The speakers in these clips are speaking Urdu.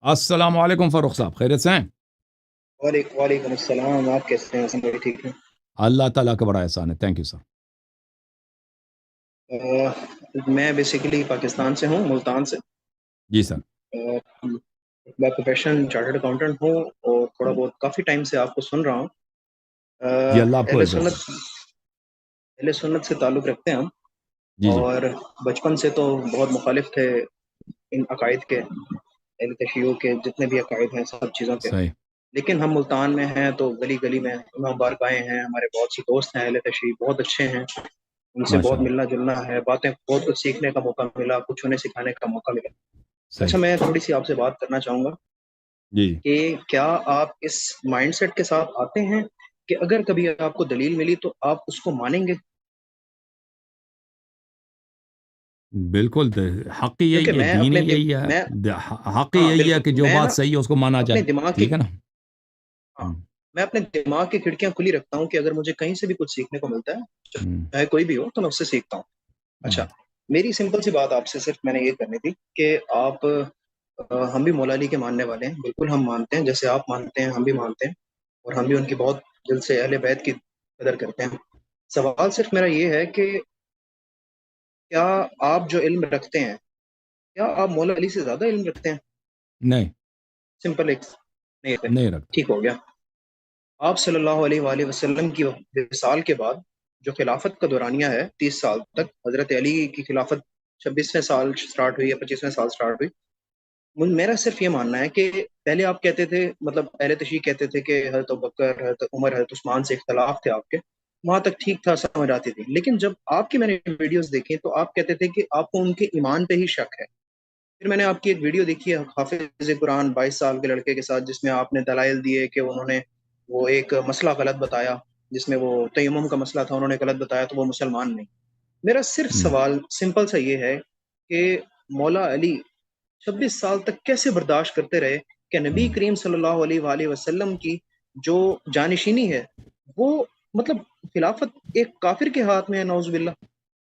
السلام علیکم فاروق صاحب، خیریت سے ہیں؟ وعلیکم السلام. آپ کیسے ہیں؟ حسن بھائی ٹھیک ہیں؟ اللہ تعالیٰ کا بڑا احسان ہے. Thank you sir. میں بیسیکلی پاکستان سے ہوں، ملتان سے. جی سر. میں پروفیشن چارٹرڈ اکاؤنٹنٹ ہوں اور تھوڑا بہت کافی ٹائم سے آپ کو سن رہا ہوں. جی اللہ آپ کو اہل عزت سنت دے. اہل سنت سے تعلق رکھتے ہیں ہم. جی جی اور بچپن سے تو بہت مخالف تھے ان عقائد کے، اہل تشیع کے جتنے بھی عقائد ہیں سب چیزوں کے. صحیح. لیکن ہم ملتان میں ہیں تو گلی گلی میں امام بارگاہیں ہیں، ہمارے بہت سی دوست ہیں اہل تشیع، بہت اچھے ہیں. ان سے ماشاء بہت اللہ. ملنا جلنا ہے، باتیں بہت کچھ سیکھنے کا موقع ملا، کچھ انہیں سکھانے کا موقع ملا. صحیح. اچھا، میں تھوڑی سی آپ سے بات کرنا چاہوں گا جی جی کہ کیا آپ اس مائنڈ سیٹ کے ساتھ آتے ہیں کہ اگر کبھی آپ کو دلیل ملی تو آپ اس کو مانیں گے؟ بالکل. حق ہی کیونکہ یہی ہے، دین ہی یہی ہے. میں حق ہی ہاں یہی ہے بالکل، کہ جو میں نا بات صحیح ہے اس کو مانا اپنے جائے. دماغ کی ٹھیک ہے نا. ہاں ہم، میں اپنے دماغ کی کھڑکیاں کھلی رکھتا ہوں کہ اگر مجھے کہیں سے بھی کچھ سیکھنے کو ملتا ہے، ہم، چاہے کوئی بھی ہو، تو میں اس سے سیکھتا ہوں. اچھا، ہم. میری سمپل سی بات آپ سے صرف میں نے یہ کرنی تھی کہ آپ ہم بھی مولا علی کے ماننے والے ہیں، بالکل ہم مانتے ہیں، جیسے آپ مانتے ہیں ہم بھی مانتے ہیں، اور ہم بھی ان کی بہت دل سے اہل بیت کی قدر کرتے ہیں. سوال صرف میرا یہ ہے کہ کیا آپ جو علم رکھتے ہیں، کیا آپ مولا علی سے زیادہ علم رکھتے ہیں؟ نہیں، سمپل ایک نہیں ہے. نہیں رکھتا. ٹھیک ہو گیا. آپ صلی اللہ علیہ وآلہ وسلم کی وصال کے بعد جو خلافت کا دورانیہ ہے 30 سال تک، حضرت علی کی خلافت 26ویں سال سٹارٹ ہوئی یا 25ویں سال سٹارٹ ہوئی. میرا صرف یہ ماننا ہے کہ پہلے آپ کہتے تھے، مطلب اہل تشیع کہتے تھے کہ حضرت ابوبکر، حضرت عمر، حضرت عثمان سے اختلاف تھے آپ کے، وہاں تک ٹھیک تھا، سمجھ آتی تھی. لیکن جب آپ کی میں نے ویڈیوز دیکھی تو آپ کہتے تھے کہ آپ کو ان کے ایمان پہ ہی شک ہے. پھر میں نے آپ کی ایک ویڈیو دیکھی ہے حافظ قرآن 22 سال کے لڑکے کے ساتھ، جس میں آپ نے دلائل دیے کہ انہوں نے وہ ایک مسئلہ غلط بتایا، جس میں وہ تیمم کا مسئلہ تھا، انہوں نے غلط بتایا تو وہ مسلمان نہیں. میرا صرف ہم. سوال سمپل سا یہ ہے کہ مولا علی 26 سال تک کیسے برداشت کرتے رہے کہ نبی کریم صلی اللہ علیہ وآلہ وسلم کی جو جانشینی ہے وہ، مطلب خلافت ایک کافر کے ہاتھ میں ہے، نعوذ باللہ.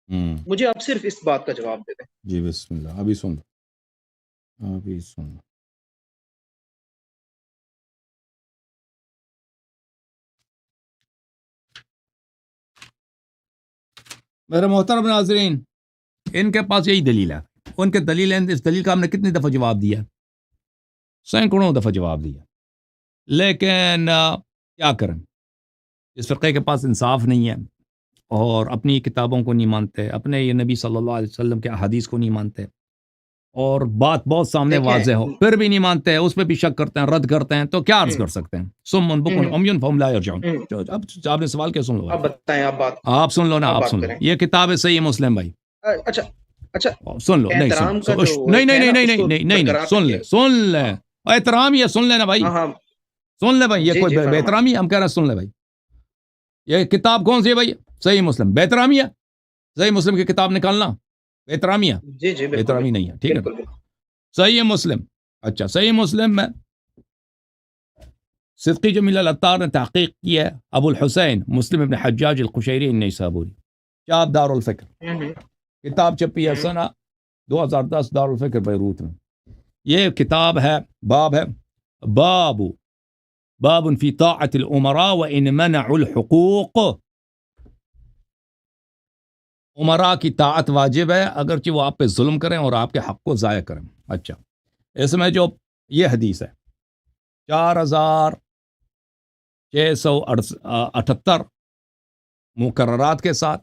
ہم. مجھے آپ صرف اس بات کا جواب دے دیں. جی بسم اللہ. ابھی سن لو، ابھی سن لو. میرے محترم ناظرین، ان کے پاس یہی دلیل ہے. ان کے دلیل ہے. اس دلیل کا ہم نے کتنی دفعہ جواب دیا؟ سینکڑوں دفعہ جواب دیا. لیکن کیا کریں، اس فرقے کے پاس انصاف نہیں ہے، اور اپنی کتابوں کو نہیں مانتے، اپنے یہ نبی صلی اللہ علیہ وسلم کے احادیث کو نہیں مانتے، اور بات بہت سامنے دیکھیں، واضح ہو پھر بھی نہیں مانتے، اس پہ بھی شک کرتے ہیں، رد کرتے ہیں. تو کیا عرض ہم، کر سکتے ہیں؟ سم بکن ہم، عمیٌ فہم لا یرجعون. ہم، اب آپ نے سوال کیا؟ سن لو آپ بھائی. بتائیں، آپ سن لو نا، آپ آپ بات سن لو. کریں. یہ کتاب ہے صحیح مسلم بھائی. اچھا اچھا، سن لو. نہیں سن احترام کا لو. جو نہیں ایک نہیں ہے نہیں نا، نہیں اس نہیں کو نہیں نہیں نہیں. برقرار سن رکھیے. لے، سن لے. ہاں احترام یہ سن لینا بھائی. ہاں ہاں، سن لے بھائی. یہ جی کوئی جی بے فرمائیں. احترامی ہے؟ ہم کہہ رہے ہیں سن لے بھائی. یہ کتاب کون سی ہے بھائی؟ صحیح مسلم. بے احترامی ہے؟ صحیح مسلم کی کتاب نکالنا بے احترامی ہے؟ جی جی، بے بالکل احترامی بالکل نہیں ہے. ٹھیک ہے نا. بالکل بالکل. صحیح مسلم. اچھا، صحیح مسلم میں صدقی جمیل العطار نے تحقیق کی ہے. ابو الحسین مسلم ابن حجاج القشیری النیسابوری، چاپ دار الفکر. ہوں کتاب چھپی ہے ہوں سنہ 2010 دار الفکر بیروت میں. یہ کتاب ہے، باب ہے، باب فی طاعت الامراء وان منعوا الحقوق. امراء کی طاعت واجب ہے اگرچہ وہ آپ پہ ظلم کریں اور آپ کے حق کو ضائع کریں. اچھا، اس میں جو یہ حدیث ہے 4678 مقررات کے ساتھ،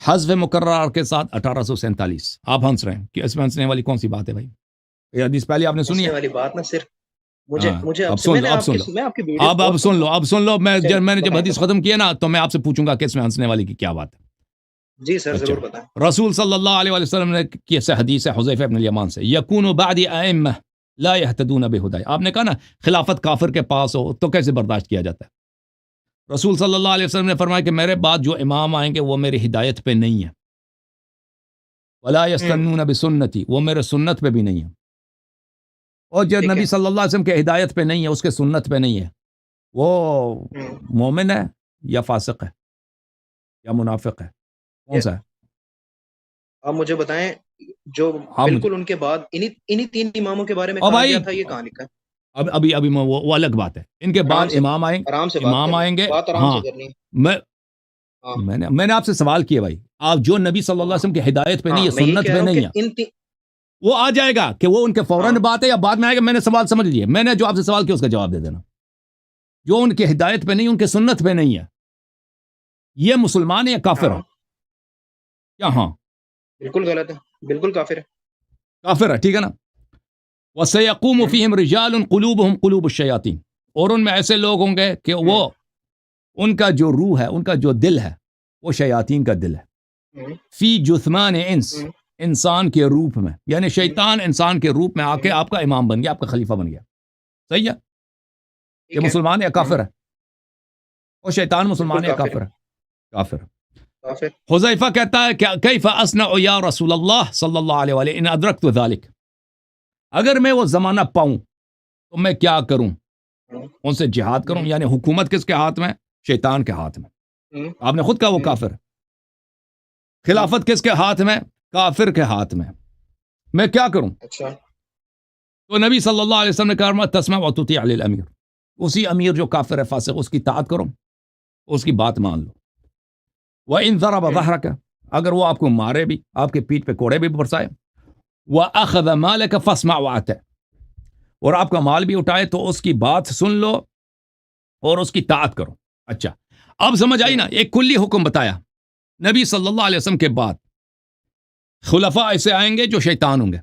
حذف مقررات کے ساتھ 1847. آپ ہنس رہے ہیں کہ اس میں ہنسنے والی کون سی بات ہے بھائی؟ یہ حدیث پہلے آپ نے سنی ہنسنے ہے؟ والی بات نہ صرف ہاں. مجھے آپ اب سے، سن لو، اب سن لو. میں آپ کی ویڈیوز اب بہت سن سنتا لو، ہوں. اب سن لو. چل میں نے جب بتائیں حدیث بتائیں. ختم کیا نا تو میں آپ سے پوچھوں گا کہ اس میں ہنسنے والی کی کیا بات ہے. جی سر، اچھا، ضرور بتائیں. رسول صلی اللہ علیہ وسلم نے کی سے حدیث ہے حذیفہ بن الیمان سے، یکون بعدی ائمہ لا یہتدون بہدی. آپ نے کہا نا خلافت کافر کے پاس ہو تو کیسے برداشت کیا جاتا ہے؟ رسول صلی اللہ علیہ وسلم نے فرمایا کہ میرے بعد جو امام آئیں گے وہ میری ہدایت پہ نہیں ہے، ولا ہوں، یستنون بسنتی، وہ میرے سنت پہ بھی نہیں ہے. اور جو ٹھیک ہے. نبی صلی اللہ علیہ وسلم کے ہدایت پہ نہیں ہے، اس کے سنت پہ نہیں ہے، وہ ہوں. مومن ہے یا فاسق ہے یا منافق ہے؟ کون یہ سا ہے؟ آپ مجھے بتائیں، جو آپ مجھے بالکل ان کے بعد انہی 3 اماموں کے بارے میں اور کہا بھائی گیا تھا، یہ کہاں لکھا ہے؟ ابھی وہ الگ بات ہے. ان کے آرام بعد سے آرام سے بات امام کرنی آئیں گے. بات آرام ہاں سے کرنی ہے. میں ہاں میں نے آپ سے سوال کیا بھائی. آپ جو نبی صلی اللہ علیہ وسلم کی ہدایت پہ نہیں ہاں ہے، میں یہ سنت کہہ پہ رہا ہوں نہیں کہ ہے، وہ آ جائے گا کہ وہ ان کے فوراً ہاں بات ہے یا بعد میں آئے گا. میں نے سوال سمجھ لیا. میں نے جو آپ سے سوال کیا اس کا جواب دے دینا. جو ان کی ہدایت پہ نہیں، ان کے سنت پہ نہیں ہے، یہ مسلمان ہے یا کافر ہے؟ ہاں کیا ہاں بالکل غلط ہے، بالکل کافر ہے. کافر ہے، ٹھیک ہے نا. وَسَيَقُومُ ہوں فِيهِمْ رِجَالٌ قُلُوبُهُمْ قُلُوبُ الشَّيَاطِينِ. اور ان میں ایسے لوگ ہوں گے کہ وہ ہوں ان کا جو روح ہے، ان کا جو دل ہے، وہ شیاطین کا دل ہے. ہوں فی جثمان انس، ہوں انسان کے روپ میں، یعنی ہوں شیطان انسان کے روپ میں آ کے ہوں آپ کا امام بن گیا، آپ کا خلیفہ بن گیا. صحیح ہے. یہ ٹھیک ہے. مسلمان ہے یا ہاں کافر ہے؟ اور شیطان بالکل مسلمان ہے یا کافر ہے. کافر ہے؟ کافر. کافر. حذیفہ کہتا ہے کہ کیف اصنع یا رسول اللہ صلی اللہ علیہ وآلہ ان ادرکت ذلک. اگر میں وہ زمانہ پاؤں تو میں کیا کروں؟ ہوں ان سے جہاد کروں. ہوں یعنی حکومت کس کے ہاتھ میں؟ شیطان کے ہاتھ میں. ہوں آپ نے خود کہا وہ ہوں کافر ہے. ہوں خلافت کس کے ہاتھ میں؟ کافر کے ہاتھ میں. میں کیا کروں؟ اچھا. تو نبی صلی اللہ علیہ وسلم نے کہا تسمع و تطیع للامیر. اسی امیر جو کافر ہے، فاسق، اس کی اطاعت کرو، اس کی بات مان لو. وَإِن ضَرَبَ ہوں ظَهْرَكَ، اگر وہ آپ کو مارے بھی، آپ کے پیٹھ پہ کوڑے بھی برسائے. وَأَخَذَ مَالَكَ فَاسْمَعْ وَأَطِعْ، اور آپ کا مال بھی اٹھائے تو اس کی بات سن لو اور اس کی اطاعت کرو. اچھا، اب سمجھ آئی ہوں نا. ایک کلی حکم بتایا. نبی صلی اللہ علیہ وسلم کے بعد خلفاء ایسے آئیں گے جو شیطان ہوں گے،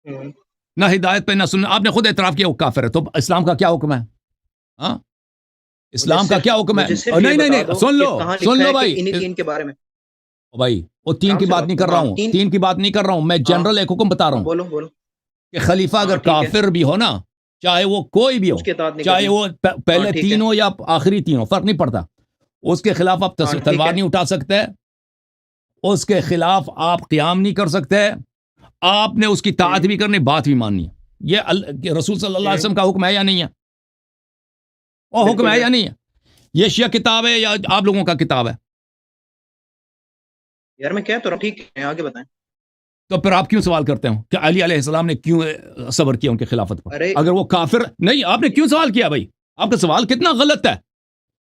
ہوں نہ ہدایت پہ نہ سننا. آپ نے خود اعتراف کیا وہ کافر ہے. تو اسلام کا کیا حکم ہے؟ ہاں، اسلام کا کیا حکم ہے؟ مجھے صرف یہ نہیں نہیں بتا نہیں، دو سن کہ لو کہاں سن لکھا لو ہے کہ بھائی. انہی 3 کے بارے میں. بھائی وہ تین آرام کی سے بات بات نہیں کرو. کر رہا ہاں ہوں، 3. تین کی بات نہیں کر رہا ہوں. میں ہاں جنرل ایک حکم بتا رہا ہاں ہوں بولو بولو. کہ خلیفہ ہاں اگر ٹھیک ہے. کافر بھی ہو نا، چاہے وہ کوئی بھی ہو، اس کے اطاعت نہیں چاہے کرنی. وہ ہاں پہلے ٹھیک ہے. 3 ہو یا آخری 3 ہو، فرق نہیں پڑتا. اس کے خلاف آپ ہاں ٹھیک تلوار ہے. نہیں اٹھا سکتے، اس کے خلاف آپ قیام نہیں کر سکتے. آپ نے اس کی اطاعت ہوں بھی کرنی، بات بھی ماننی ہے. یہ رسول صلی اللہ علیہ ہوں وسلم کا حکم ہے یا نہیں ہے؟ وہ حکم بالکل ہے ہے. یا نہیں ہے؟ یہ شیعہ کتاب ہے یا آپ لوگوں کا کتاب ہے؟ یار میں کہہ تو رہا ہوں. ٹھیک ہے آگے بتائیں. تو پھر آپ کیوں سوال کرتے ہو کہ علی علیہ السلام نے کیوں صبر کیا ان کے خلافت پر؟ ارے اگر وہ کافر نہیں، آپ نے کیوں سوال کیا بھائی؟ آپ کا سوال کتنا غلط ہے.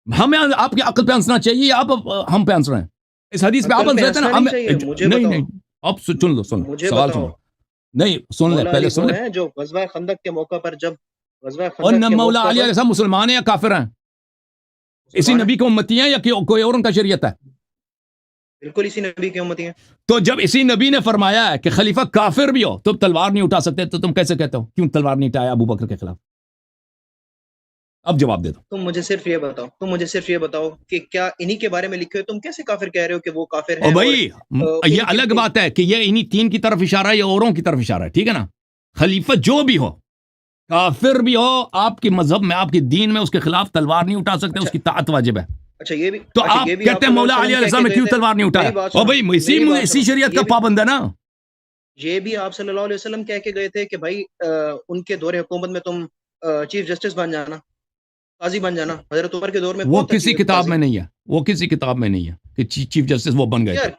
ہمیں آپ کی عقل پہ ہنسنا چاہیے یا آپ ہم پہ ہنس رہے ہیں؟ اس حدیث پہ آپ عقل ہنس پہ رہے تھے ہنسنا نا. نہیں چاہیے. مجھے نہیں بتاؤ. نہیں، آپ سن لو، سن لو مجھے سوال سن بتاؤ. لو. نہیں سن لے، مولا پہلے علی سن وہ لے. ہیں جو غزوہ خندق کے موقع پر جب غزوہ اور خندق نہ کے مولا موقع علی علیہ پر السلام مسلمان ہیں یا کافر ہیں؟ اسی مسلمان ہیں. نبی کی امتی ہیں یا کوئی اور ان کا شریعت ہے؟ بالکل اسی نبی کی امتی ہیں. تو جب اسی نبی نے فرمایا ہے کہ خلیفہ کافر بھی ہو تم تلوار نہیں اٹھا سکتے، تو تم کیسے کہتے ہو کیوں تلوار نہیں اٹھایا ابو بکر کے خلاف؟ اب جواب دے دو. تم مجھے صرف یہ بتاؤ کہ کیا انہی کے بارے میں لکھے ہو؟ تم کیسے کافر کہہ رہے ہو کہ وہ کافر او ہیں اور بھائی، یہ الگ بات ہے کہ یہ انہی 3 کی طرف اشارہ ہے یا اوروں کی طرف اشارہ ہے. ٹھیک ہے نا. خلیفہ جو بھی ہو، کافر بھی ہو، آپ کی مذہب میں، آپ کی دین میں اس کے خلاف تلوار نہیں اٹھا سکتے، اس اچھا کی طاعت واجب ہے. اچھا یہ بھی تو اچھا آپ یہ بھی آپ کہتے صلی ہیں اللہ مولا علیہ علی وسلم علیہ کہہ کے السلام نے گئے کیوں تھے. تلوار نہیں اٹھایا؟ میری بات او سنو. بھائی میری بات سنو. اسی شریعت کا یہ بھی پابند ہے نا. یہ بھی آپ صلی اللہ علیہ وسلم کہہ کے گئے تھے کہ بھائی ان کے دور حکومت میں تم چیف جسٹس بن جانا، قاضی بن جانا. حضرت عمر کے دور میں وہ کون تھا کسی چیف کتاب قاضی؟ میں نہیں ہے، وہ کسی کتاب میں نہیں ہے کہ چیف جسٹس وہ بن گئے تھے. یار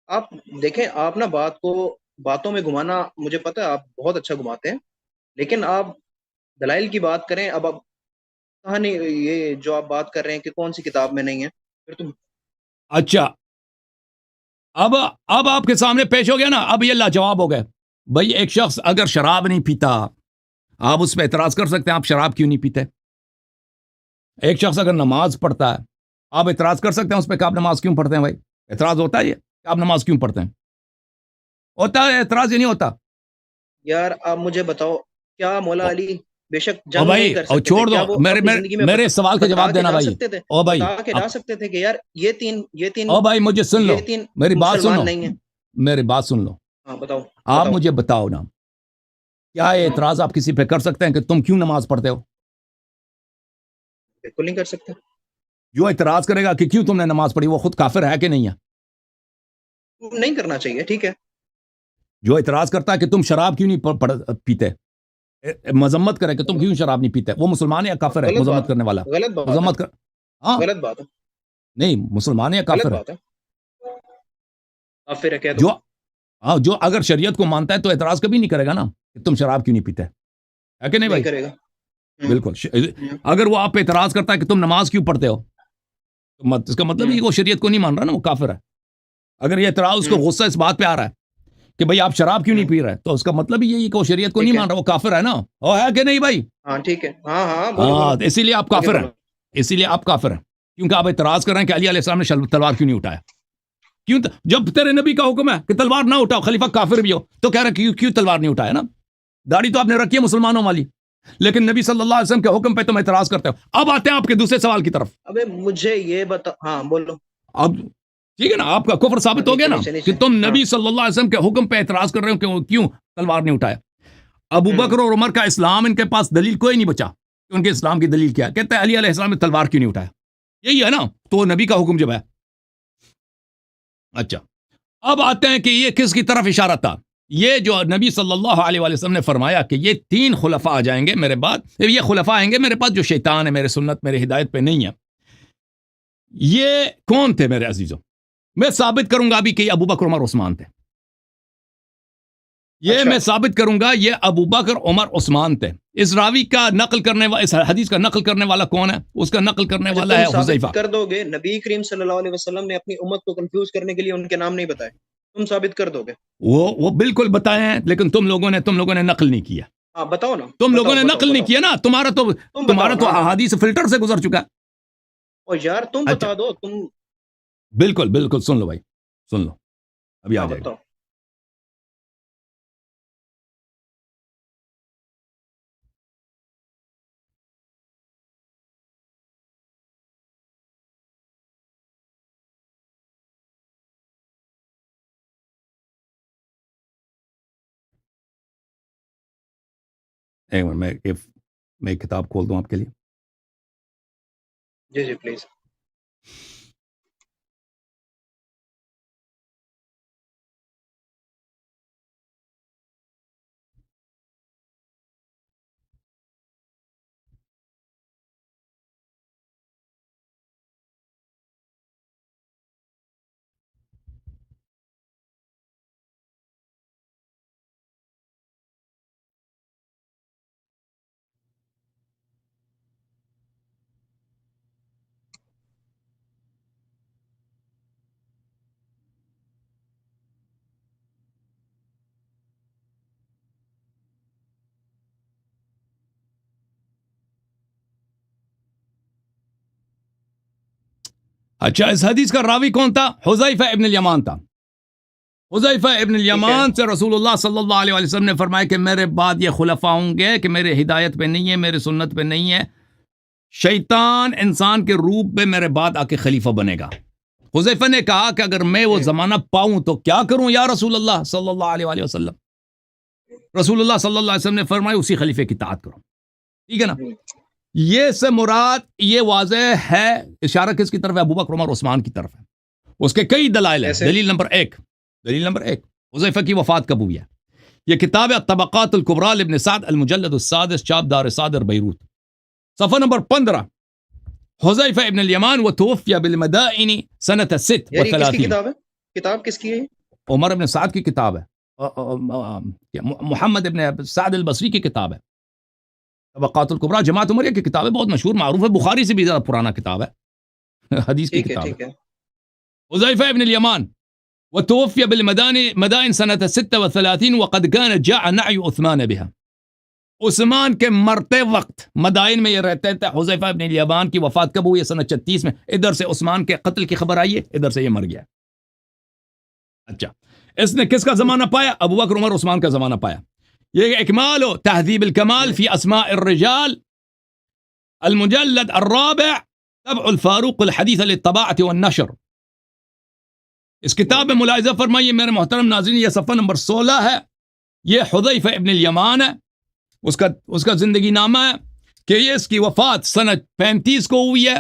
آپ دیکھیں، آپ نا باتوں میں گھمانا مجھے پتا ہے آپ بہت اچھا گھماتے ہیں، لیکن آپ دلائل کی بات کریں. اب آپ کہانی یہ جو آپ بات کر رہے ہیں کہ کون سی کتاب میں نہیں ہے، پھر تم اچھا، اب آپ کے سامنے پیش ہو گیا نا. اب یہ لاجواب ہو گئے. بھائی ایک شخص اگر شراب نہیں پیتا، آپ اس پہ اعتراض کر سکتے ہیں آپ شراب کیوں نہیں پیتے. ایک شخص اگر نماز پڑھتا ہے، آپ اعتراض کر سکتے ہیں اس پہ کہ آپ نماز کیوں پڑھتے ہیں. بھائی اعتراض ہوتا ہے یہ کہ آپ نماز کیوں پڑھتے ہیں؟ ہوتا ہے اعتراض، یہ نہیں ہوتا. یار آپ مجھے بتاؤ، کیا مولا علی بے شک او جنگ نہیں بھائی، کر او سکتے تھے؟ چھوڑ دو کیا وہ میرے اپنی میرے زندگی میں میرے سوال کا بتا جواب کے دینا جا بھائی. سکتے تھے؟ او بھائی، بتا کے جا سکتے تھے کہ یار یہ تین او بھائی مجھے سن لو، یہ تین میری بات مسلمان سنو، نہیں ہیں. میری بات سن لو. ہاں بتاؤ آپ بتاؤ. مجھے بتاؤ نا، کیا یہ اعتراض آپ کسی پہ کر سکتے ہیں کہ تم کیوں نماز پڑھتے ہو؟ بالکل نہیں کر سکتے. جو اعتراض کرے گا کہ کیوں تم نے نماز پڑھی، وہ خود کافر ہے کہ نہیں ہے؟ نہیں کرنا چاہیے. ٹھیک ہے. جو اعتراض کرتا ہے کہ تم شراب کیوں نہیں پیتے، مذمت کرے کہ تم کیوں شراب نہیں پیتے، وہ مسلمان ہے یا کافر ہے؟ غلط مذمت بات کرنے والا ہے. غلط بات ہے. مذمت کر. ہاں غلط بات ہے. نہیں، مسلمان ہے یا غلط کافر ہے؟ بات ہے. اب پھر کہہ جو دو جو اگر شریعت کو مانتا ہے تو اعتراض کبھی نہیں کرے گا نا کہ تم شراب کیوں نہیں پیتے، ہے کہ نہیں نہیں بھائی؟ کرے گا. بالکل. اگر وہ آپ پہ اعتراض کرتا ہے کہ تم نماز کیوں پڑھتے ہو، تو اس کا مطلب یہ کہ وہ شریعت کو نہیں مان رہا نا، وہ کافر ہے. اگر یہ اعتراض اس کو غصہ اس بات پہ آ رہا ہے کہ بھائی آپ شراب کیوں نہیں پی رہے، تو اس کا مطلب یہی ہے کہ وہ شریعت کو نہیں مان رہا، وہ کافر ہے نا. وہ ہے کہ نہیں بھائی؟ ہاں ٹھیک ہے. ہاں بولو ہاں، بولو. اسی لیے آپ آگے کافر ہیں. بولو. اسی لیے آپ کافر ہیں کیونکہ آپ اعتراض کر رہے ہیں کہ علی علیہ السلام نے تلوار کیوں نہیں اٹھایا. کیوں جب تیرے نبی کا حکم ہے کہ تلوار نہ اٹھاؤ، خلیفہ کافر بھی ہو تو کہہ رہے کیوں تلوار نہیں اٹھایا نا. داڑھی تو آپ نے رکھی ہے مسلمانوں والی، لیکن نبی صلی اللہ علیہ وسلم کے حکم پہ تم اعتراض کرتے ہو. اب آتے ہیں آپ کے دوسرے سوال کی طرف. ابے مجھے یہ بتا. ہاں بولو. اب ٹھیک ہے نا، آپ کا کفر ثابت ہو گیا نا کہ تم نبی صلی اللہ علیہ وسلم کے حکم پہ اعتراض کر رہے ہو کہ کیوں تلوار نہیں اٹھایا. ابو بکر اور عمر کا اسلام ان کے پاس دلیل کوئی نہیں بچا کہ ان کے اسلام کی دلیل کیا ہے. کہتے ہیں علی علیہ السلام نے تلوار کیوں نہیں اٹھایا. یہی ہے نا، تو وہ نبی کا حکم جب ہے. اچھا، اب آتے ہیں کہ یہ کس کی طرف اشارہ تھا. یہ جو نبی صلی اللہ علیہ وسلم نے فرمایا کہ یہ 3 خلفاء آ جائیں گے میرے بعد، یہ خلفاء آئیں گے میرے پاس جو شیطان ہے، میرے سنت میرے ہدایت پہ نہیں ہے. یہ کون تھے میرے عزیزوں؟ میں ثابت کروں گا ابھی کہ یہ ابو بکر عمر عثمان تھے. یہ میں ثابت کروں گا یہ ابو بکر عمر عثمان تھے. اس راوی کا نقل کرنے والا، اس حدیث کا نقل کرنے والا کون ہے؟ اس کا نقل کرنے والا ہے حذیفہ. کر دو گے نبی کریم صلی اللہ علیہ وسلم نے اپنی امت کو کنفیوز کرنے کے لیے ان کے نام نہیں بتائے، تم ثابت کر دو گے؟ وہ بالکل بتائے ہیں، لیکن تم لوگوں نے نقل نہیں کیا. ہاں بتاؤ نا. تم لوگوں نے نقل نہیں کیا نا. تمہارا تو احادیث فلٹر سے گزر چکا ہے. او یار تم بتا دو. تم بالکل سن لو بھائی، سن لو، ابھی آ جائے گا. ایک منٹ، میں ایک کتاب کھول دوں آپ کے لیے. جی پلیز. اچھا، اس حدیث کا راوی کون تھا؟ حذیفہ ابن الیمان تھا. حذیفہ ابن الیمان سے رسول اللہ صلی اللہ علیہ وسلم نے فرمایا کہ میرے بعد یہ خلفاء ہوں گے کہ میرے ہدایت پہ نہیں ہے، میرے سنت پہ نہیں ہے، شیطان انسان کے روپ میں میرے بعد آ کے خلیفہ بنے گا. حذیفہ نے کہا کہ اگر میں وہ زمانہ پاؤں تو کیا کروں یا رسول اللہ صلی اللہ علیہ وسلم. رسول اللہ صلی اللہ علیہ وسلم نے فرمایا اسی خلیفے کی اطاعت کرو. ٹھیک ہے نا. یہ سے مراد یہ واضح ہے، اشارہ کس کی طرف ہے؟ ابو بکر عمر عثمان کی طرف ہے. اس کے کئی دلائل ہیں. دلیل نمبر ایک حذیفہ کی وفات کب ہوئی ہے؟ یہ کتاب ہے الطبقات الکبریٰ لابن سعد المجلد السادس، چاپ دار صادر بیروت، صفحہ نمبر 15. حذیفہ ابن الیمان وتوفی بالمدائن سنۃ 36. کتاب کس کی ہے؟ عمر ابن سعد کی کتاب ہے، محمد ابن سعد البصری کی کتاب ہے. طبقات الکبریٰ جماعت عمریہ کی کتاب ہے، بہت مشہور معروف ہے، بخاری سے بھی زیادہ پرانا کتاب ہے، حدیث کی کتاب ہے. حذیفہ ابن الیمان وتوفی بالمدائن سنۃ 36 وقد كان جاء نعي عثمان بها. عثمان کے مرتے وقت مدائن میں یہ رہتے تھے. حذیفہ ابن الیمان کی وفات کب ہوئی؟ سنہ 36 میں. ادھر سے عثمان کے قتل کی خبر آئی ہے، ادھر سے یہ مر گیا. اچھا، اس نے کس کا زمانہ پایا؟ ابو بکر عمر عثمان کا زمانہ پایا. یہ اکمال و تہذیب الکمال فی اسماء الرجال المجلد الرابع طبع الفاروق الحدیث للطباعة والنشر. اس کتاب میں ملاحظہ فرمائیے میرے محترم ناظرین، یہ صفحہ نمبر 16 ہے. یہ حذیفہ ابن الیمان ہے، اس کا زندگی نامہ ہے کہ یہ اس کی وفات سنہ 35 کو ہوئی ہے.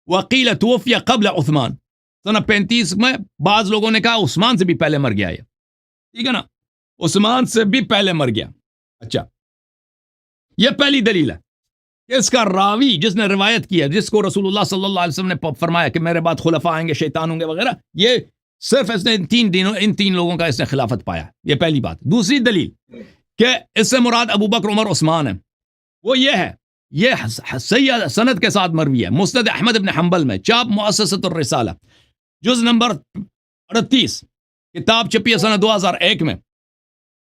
وقیل توفی قبل عثمان. سنہ 35 میں بعض لوگوں نے کہا عثمان سے بھی پہلے مر گیا. یہ ٹھیک ہے نا، عثمان سے بھی پہلے مر گیا. اچھا، یہ پہلی دلیل ہے کہ اس کا راوی جس نے روایت کی ہے، جس کو رسول اللہ صلی اللہ علیہ وسلم نے فرمایا کہ میرے بعد خلفاء آئیں گے، شیطان ہوں گے وغیرہ، یہ صرف اس نے ان تین لوگوں کا اس نے خلافت پایا. یہ پہلی بات. دوسری دلیل کہ اس سے مراد ابو بکر عمر عثمان ہے، وہ یہ ہے، یہ صحیح سند کے ساتھ مروی ہے مسند احمد ابن حنبل میں، چاپ مؤسسۃ الرسالہ، جز نمبر 38، کتاب چھپی ہے سنہ 2001 میں.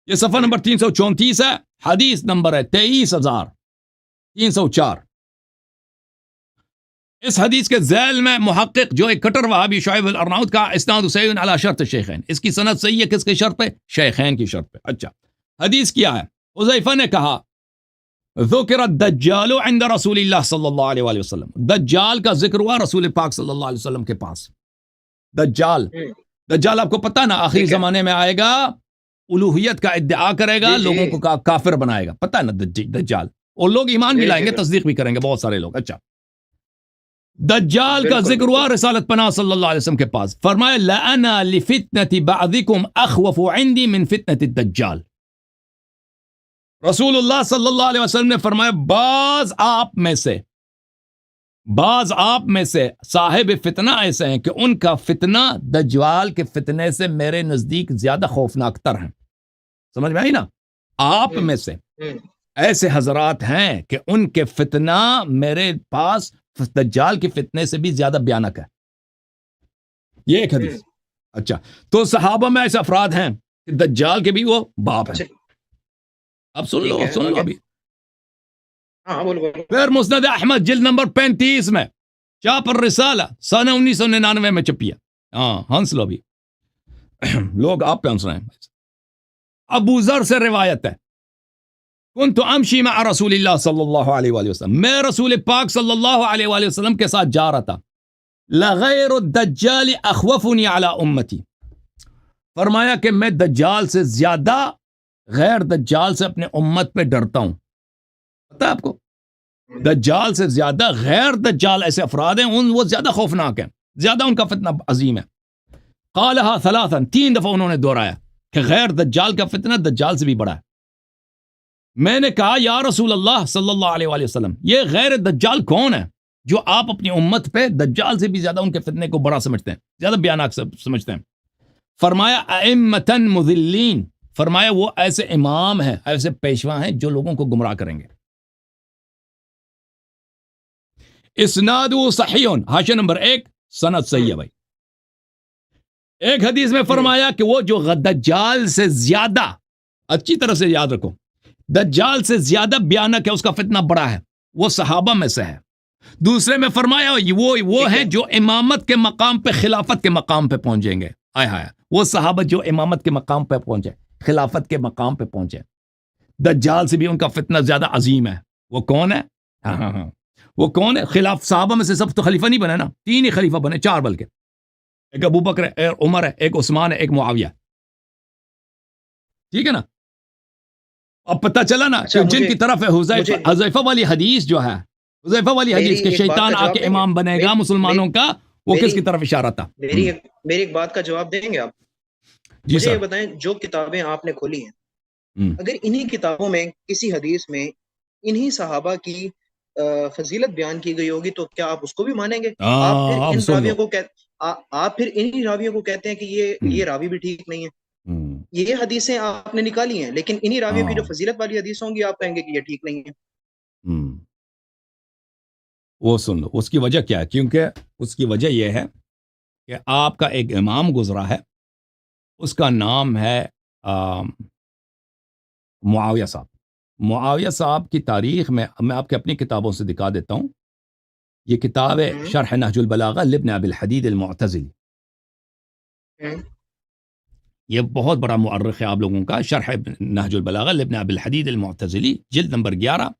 یہ صفحہ نمبر 334 ہے، حدیث نمبر ہے 23,304. اس حدیث کے ذیل میں محقق جو ایک کٹر وہابی شعیب الارناؤت کا اسناد صحیح علی شرط شیخین، اس کی سند صحیح ہے کس کی شرط پہ؟ شیخین کی شرط پہ. اچھا حدیث کیا ہے؟ حذیفہ نے کہا ذکر الدجال عند رسول اللہ صلی اللہ علیہ وآلہ وسلم، دجال کا ذکر ہوا رسول پاک صلی اللہ علیہ وسلم کے پاس. دجال آپ کو پتہ نا آخری زمانے میں آئے گا، الوہیت کا ادعا کرے گا، لوگوں کو کافر بنائے گا، پتہ نا دجال، اور لوگ ایمان بھی لائیں گے، تصدیق بھی کریں گے بہت سارے لوگ. اچھا دجال کا ذکر ہوا رسالت پناہ صلی اللہ علیہ وسلم کے پاس، فرمایا لَأَنَا لِفِتْنَةِ بَعْضِكُمْ أَخْوَفُ عِنْدِي مِنْ فِتْنَةِ الدَّجَّالِ. رسول اللہ صلی اللہ علیہ وسلم نے فرمایا بعض آپ میں سے صاحب فتنہ ایسے ہیں کہ ان کا فتنہ دجال کے فتنے سے میرے نزدیک زیادہ خوفناک تر ہیں. سمجھ میں آئی نا؟ آپ میں سے ایسے حضرات ہیں کہ ان کے فتنہ میرے پاس دجال کے فتنے سے بھی زیادہ بھیانک ہے. یہ ایک حدیث. اچھا تو صحابہ میں ایسے افراد ہیں کہ دجال کے بھی وہ باپ ہیں. اب سن لو ابھی. پھر مسند احمد جلد نمبر 35 میں چاپ الرسالہ سنہ 1999 میں چھپی ہے. ہنس لو ابھی لوگ آپ پہ ہنس رہے ہیں. ابو ذر سے روایت ہے کنت امشی مع رسول اللہ صلی اللہ علیہ وآلہ وسلم، میں رسول پاک صلی اللہ علیہ وآلہ وسلم کے ساتھ جا رہا تھا. لغیر الدجال اخوفنی علی امتی، فرمایا کہ میں دجال سے زیادہ غیر دجال سے اپنے امت پہ ڈرتا ہوں. پتہ ہے آپ کو دجال سے زیادہ غیر دجال ایسے افراد ہیں وہ زیادہ خوفناک ہیں، زیادہ ان کا فتنہ عظیم ہے. قالها ثلاثا، 3 دفعہ انہوں نے دہرایا کہ غیر دجال کا فتنہ دجال سے بھی بڑا ہے. میں نے کہا یا رسول اللہ صلی اللہ علیہ وآلہ وسلم، یہ غیر دجال کون ہے جو آپ اپنی امت پہ دجال سے بھی زیادہ ان کے فتنے کو بڑا سمجھتے ہیں، زیادہ بیانات سمجھتے ہیں؟ فرمایا ائمۃ مضلین، فرمایا وہ ایسے امام ہیں، ایسے پیشوا ہیں جو لوگوں کو گمراہ کریں گے. اسناد صحیح، حاشیہ نمبر 1، سند صحیح ہے بھائی. ایک حدیث میں فرمایا کہ وہ جو دجال سے زیادہ، اچھی طرح سے یاد رکھو، دجال سے زیادہ بیانک ہے، اس کا فتنہ بڑا ہے، وہ صحابہ میں سے ہے. دوسرے میں فرمایا وہ ہیں جو امامت کے مقام پہ خلافت کے مقام پہ پہنچیں گے. آئے ہائے، وہ صحابہ جو امامت کے مقام پہ پہنچے، خلافت کے مقام پہ پہنچے. دجال سے بھی ان کا فتنہ زیادہ عظیم ہے. وہ کون ہے؟ ہاں وہ کون ہے؟ خلاف صحابہ میں سے سب تو خلیفہ نہیں بنے نا، 3 ہی خلیفہ بنے، 4 بلکہ، ایک ابو بکر ہے، ایک عمر ہے، ایک عثمان ہے، ایک معاویہ. ٹھیک ہے نا؟ اب پتہ چلا نا کہ جن کی طرف ہے حذیفہ والی حدیث جو ہے، حذیفہ والی حدیث کہ شیطان آ کے امام بنے گا مسلمانوں کا، وہ کس کی طرف اشارہ تھا؟ میری ایک بات کا جواب دیں گے آپ؟ جی مجھے سر. یہ بتائیں، جو کتابیں آپ نے کھولی ہیں، اگر انہی کتابوں میں کسی حدیث میں انہی صحابہ کی فضیلت بیان کی گئی ہوگی تو کیا آپ اس کو بھی مانیں گے؟ آپ پھر انہی راویوں کو کہتے ہیں کہ یہ راوی بھی ٹھیک نہیں ہے. یہ حدیثیں آپ نے نکالی ہیں، لیکن انہی راویوں کی جو فضیلت والی حدیث ہوں گی آپ کہیں گے کہ یہ ٹھیک نہیں ہے. وہ سن لو اس کی وجہ کیا ہے. کیونکہ اس کی وجہ یہ ہے کہ آپ کا ایک امام گزرا ہے، اس کا نام ہے معاویہ صاحب. معاویہ صاحب کی تاریخ میں آپ کے اپنی کتابوں سے دکھا دیتا ہوں. یہ کتاب ہے شرح نہج البلاغہ لابن ابی الحدید المعتزلی. یہ بہت بڑا مؤرخ ہے آپ لوگوں کا. شرح نہج البلاغہ لابن ابی الحدید المعتزلی، جلد نمبر 11،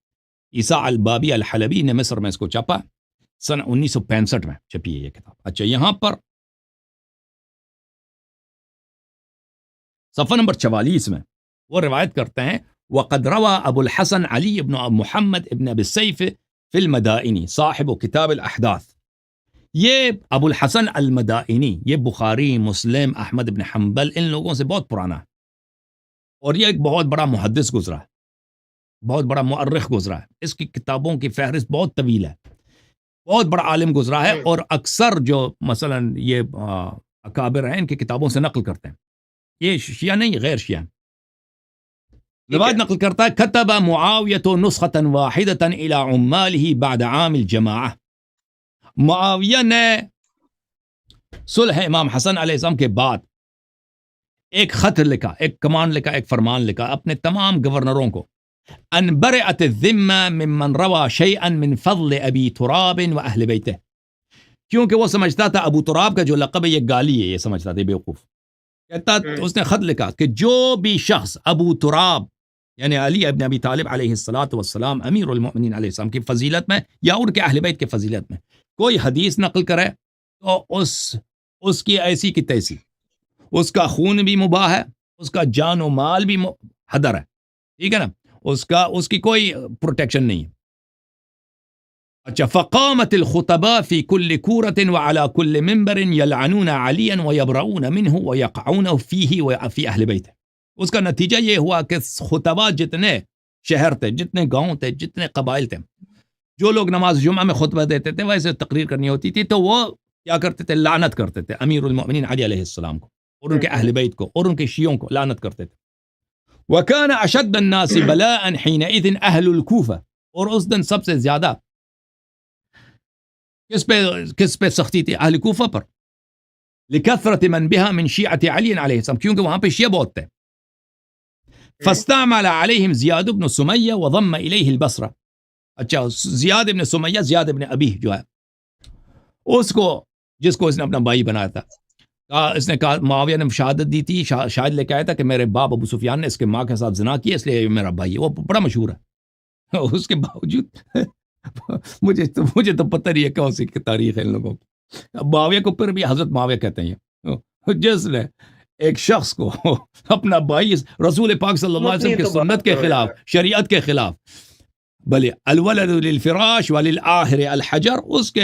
عیسیٰ البابی الحلبی نے مصر میں اس کو چھاپا، سن 1965 میں چھپی ہے یہ کتاب. اچھا یہاں پر صفحہ نمبر 44 میں وہ روایت کرتے ہیں وقد روى ابو الحسن علی ابن محمد ابن ابی السیف فی المدائنی صاحب کتاب الاحداث. یہ ابو الحسن المدائنی یہ بخاری، مسلم، احمد ابن حنبل ان لوگوں سے بہت پرانا ہے، اور یہ ایک بہت بڑا محدث گزرا ہے، بہت بڑا مؤرخ گزرا ہے. اس کی کتابوں کی فہرست بہت طویل ہے، بہت بڑا عالم گزرا ہے. اور اکثر جو مثلا یہ اکابر ہیں ان کی کتابوں سے نقل کرتے ہیں، یہ شیعہ نہیں، غیر شیعہ روایت نقل کرتا ہے کتب معاویۃ نسخۃ واحدۃ الی عمالہ بعد عام الجماعہ، معاویہ نے صلح امام حسن علیہ السلام کے بعد ایک خط لکھا، ایک کمانڈ لکھا، ایک فرمان لکھا اپنے تمام گورنروں کو، ان برئت الذمہ ممن روى شیئا من فضل ابی تراب و اہل بیتہ، کیونکہ وہ سمجھتا تھا ابو تراب کا جو لقب ہے یہ گالی ہے، یہ سمجھتا تھا بیوقوف، کہتا اس نے خط لکھا کہ جو بھی شخص ابو تراب یعنی علی ابن ابی طالب علیہ الصلاۃ والسلام امیر المؤمنین علیہ السلام کی فضیلت میں یا ان کے اہل بیت کی فضیلت میں کوئی حدیث نقل کرے تو اس کی ایسی کی تیسی، اس کا خون بھی مباح ہے، اس کا جان و مال بھی حدر ہے، ٹھیک ہے نا، اس کی کوئی پروٹیکشن نہیں ہے۔ اچھا، فقامت الخطباء فی کل کورۃ وعلی کل منبر یلعنون علیا ویبرؤون منہ ویقعون فیہ وفی اہل بیتہ، اس کا نتیجہ یہ ہوا کہ خطباء جتنے شہر تھے، جتنے گاؤں تھے، جتنے قبائل تھے، جو لوگ نماز جمعہ میں خطبہ دیتے تھے ویسے تقریر کرنی ہوتی تھی تو وہ کیا کرتے تھے، لعنت کرتے تھے امیر المؤمنین علی علیہ السلام کو اور ان کے اہل بیت کو اور ان کے شیعوں کو لعنت کرتے تھے۔ وَكَانَ أَشَدَّ النَّاسِ بَلَاءً حِينَئِذٍ أَهْلُ الْكُوفَةِ، اور اس دن سب سے زیادہ کس پہ سختی تھی؟ اہل کوفہ پر، لِكَثْرَةِ مَنْ بِهَا مِنْ شِيعَةِ عَلِيٍّ علیہ السلام، کیونکہ وہاں پہ شیعہ بہت تھے۔ فَاسْتَعْمَلَ عَلَيْهِمْ زِيَادُ بْنُ سُمَيَّةَ وَضَمَّ إِلَيْهِ الْبَصْرَةَ، اچھا زیاد ابن سمیہ، زیاد ابن ابی جو ہے اس کو، جس کو اس نے اپنا بھائی بنایا تھا، اس نے کہا، معاویہ نے شہادت دی تھی، شاہد لے کے آیا تھا کہ میرے باپ ابو سفیان نے اس کے ماں کے ساتھ زنا کیا، اس لیے میرا بھائی ہے، وہ بڑا مشہور ہے۔ اس کے باوجود مجھے تو پتہ نہیں ہے کون سی تاریخ ہے ان لوگوں کی۔ معاویہ کو پھر بھی حضرت معاویہ کہتے ہیں، جس نے ایک شخص کو اپنا بھائی رسول پاک صلی اللہ علیہ وسلم کی سنت کے خلاف، شریعت کے خلاف، بلے الولد للفراش وللآخر الحجر، اس